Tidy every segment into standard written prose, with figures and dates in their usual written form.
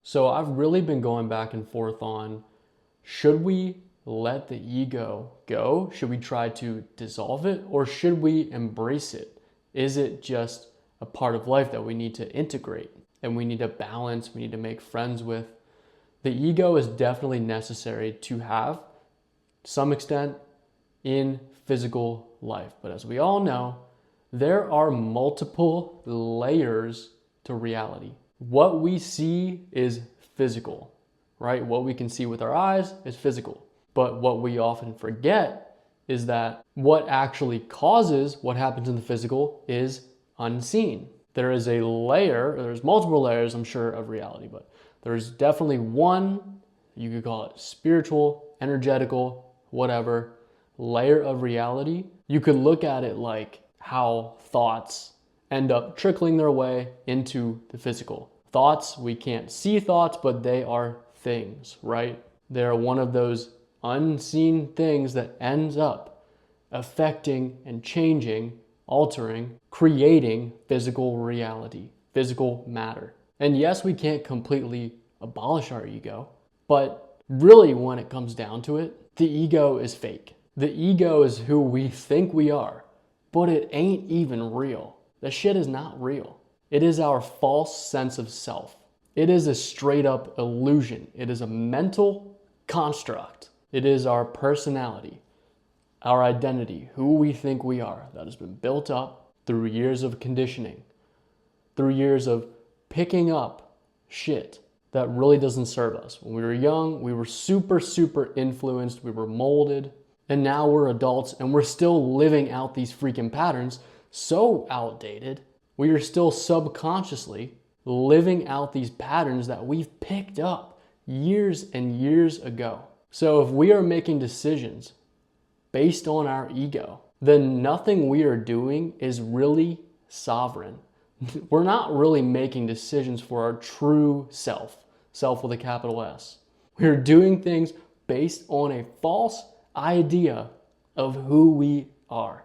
So I've really been going back and forth on, should we let the ego go? Should we try to dissolve it, or should we embrace it? Is it just a part of life that we need to integrate and we need to balance, we need to make friends with? The ego is definitely necessary to have to some extent in physical life. But as we all know, there are multiple layers to reality. What we see is physical, right? What we can see with our eyes is physical. But what we often forget is that what actually causes what happens in the physical is unseen. There is a layer, there's multiple layers, I'm sure, of reality, but there's definitely one, you could call it spiritual, energetical, whatever, layer of reality. You could look at it like how thoughts end up trickling their way into the physical. Thoughts, we can't see thoughts, but they are things, right? They're one of those unseen things that ends up affecting and changing, altering, creating physical reality, physical matter. And yes, we can't completely abolish our ego, but really when it comes down to it, the ego is fake. The ego is who we think we are, but it ain't even real. The shit is not real. It is our false sense of self. It is a straight up illusion. It is a mental construct. It is our personality, our identity, who we think we are, that has been built up through years of conditioning, through years of picking up shit that really doesn't serve us. When we were young, we were super influenced, we were molded, and now we're adults and we're still living out these freaking patterns, so outdated. We are still subconsciously living out these patterns that we've picked up years and years ago. So if we are making decisions based on our ego, then nothing we are doing is really sovereign. We're not really making decisions for our true self, self with a capital S. We're doing things based on a false idea of who we are.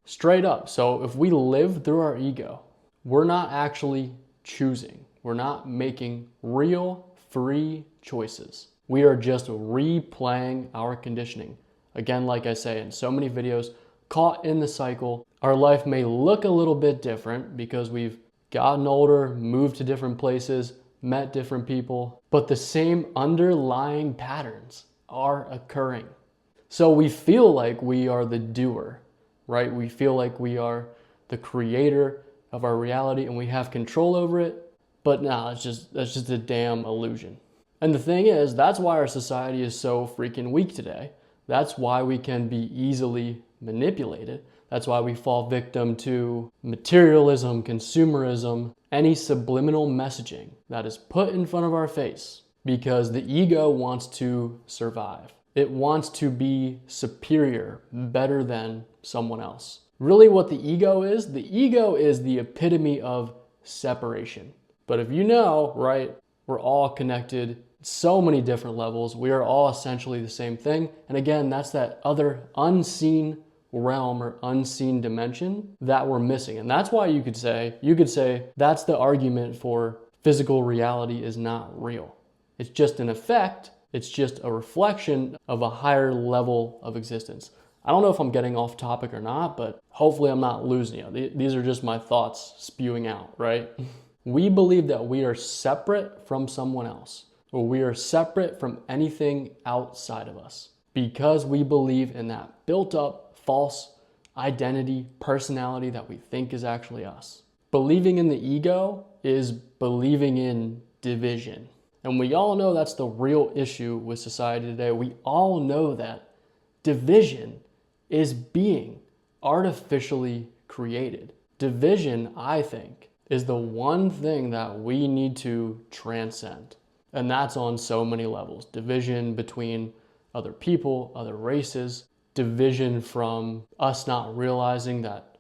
Straight up. So if we live through our ego, we're not actually choosing. We're not making real, free choices. We are just replaying our conditioning. Again, like I say in so many videos, caught in the cycle. Our life may look a little bit different because we've gotten older, moved to different places, met different people, but the same underlying patterns are occurring. So we feel like we are the doer, right? We feel like we are the creator of our reality and we have control over it, but no, that's just a damn illusion. And the thing is, that's why our society is so freaking weak today. That's why we can be easily manipulated. That's why we fall victim to materialism, consumerism, any subliminal messaging that is put in front of our face because the ego wants to survive. It wants to be superior, better than someone else. Really what the ego is the epitome of separation. But if you know, right, we're all connected so many different levels. We are all essentially the same thing. And again, that's that other unseen realm or unseen dimension that we're missing. And that's why you could say that's the argument for physical reality is not real. It's just an effect. It's just a reflection of a higher level of existence. I don't know if I'm getting off topic or not, but hopefully I'm not losing you. These are just my thoughts spewing out, right? We believe that we are separate from someone else, or we are separate from anything outside of us because we believe in that built up false identity, personality that we think is actually us. Believing in the ego is believing in division. And we all know that's the real issue with society today. We all know that division is being artificially created. Division, I think, is the one thing that we need to transcend. And that's on so many levels. Division between other people, other races, division from us not realizing that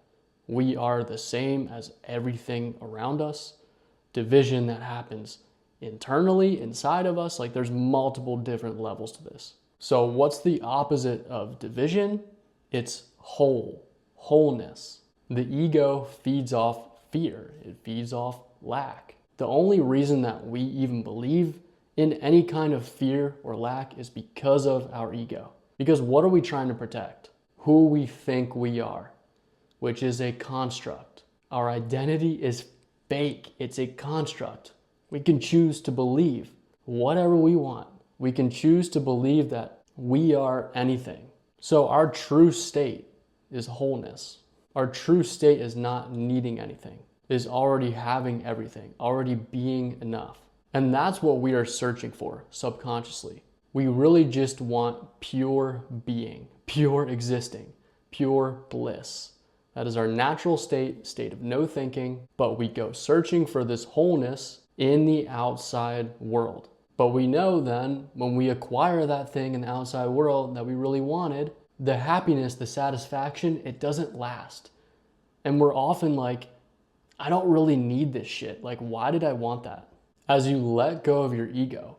we are the same as everything around us, division that happens internally, inside of us. Like there's multiple different levels to this. So what's the opposite of division? It's wholeness. The ego feeds off fear. It feeds off lack. The only reason that we even believe in any kind of fear or lack is because of our ego. Because what are we trying to protect? Who we think we are, which is a construct. Our identity is fake. It's a construct. We can choose to believe whatever we want. We can choose to believe that we are anything. So our true state is wholeness. Our true state is not needing anything, is already having everything, already being enough. And that's what we are searching for subconsciously. We really just want pure being, pure existing, pure bliss. That is our natural state of no thinking, but we go searching for this wholeness in the outside world. But we know then when we acquire that thing in the outside world that we really wanted, the happiness, the satisfaction, it doesn't last. And we're often like, I don't really need this shit. Like, why did I want that? As you let go of your ego,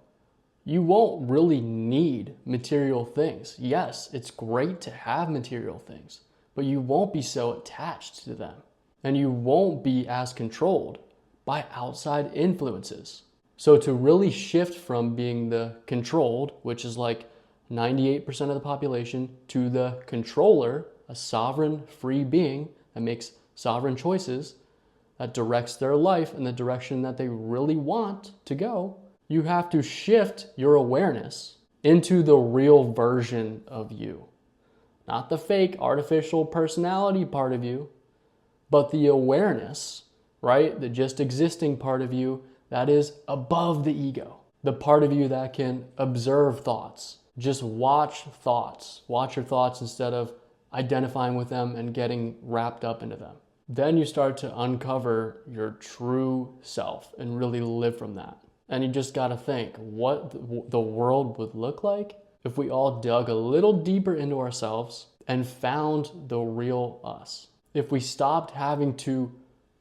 you won't really need material things. Yes, it's great to have material things, but you won't be so attached to them. And you won't be as controlled by outside influences. So to really shift from being the controlled, which is like 98% of the population, to the controller, a sovereign, free being that makes sovereign choices, that directs their life in the direction that they really want to go, you have to shift your awareness into the real version of you. Not the fake artificial personality part of you, but the awareness, right? The just existing part of you that is above the ego. The part of you that can observe thoughts. Just watch thoughts. Watch your thoughts instead of identifying with them and getting wrapped up into them. Then you start to uncover your true self and really live from that. And you just got to think what the world would look like if we all dug a little deeper into ourselves and found the real us. If we stopped having to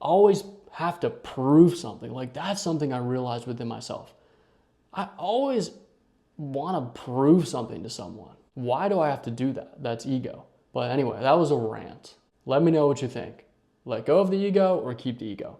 always have to prove something. Like, that's something I realized within myself. I always want to prove something to someone. Why do I have to do that? That's ego. But anyway, that was a rant. Let me know what you think. Let go of the ego or keep the ego.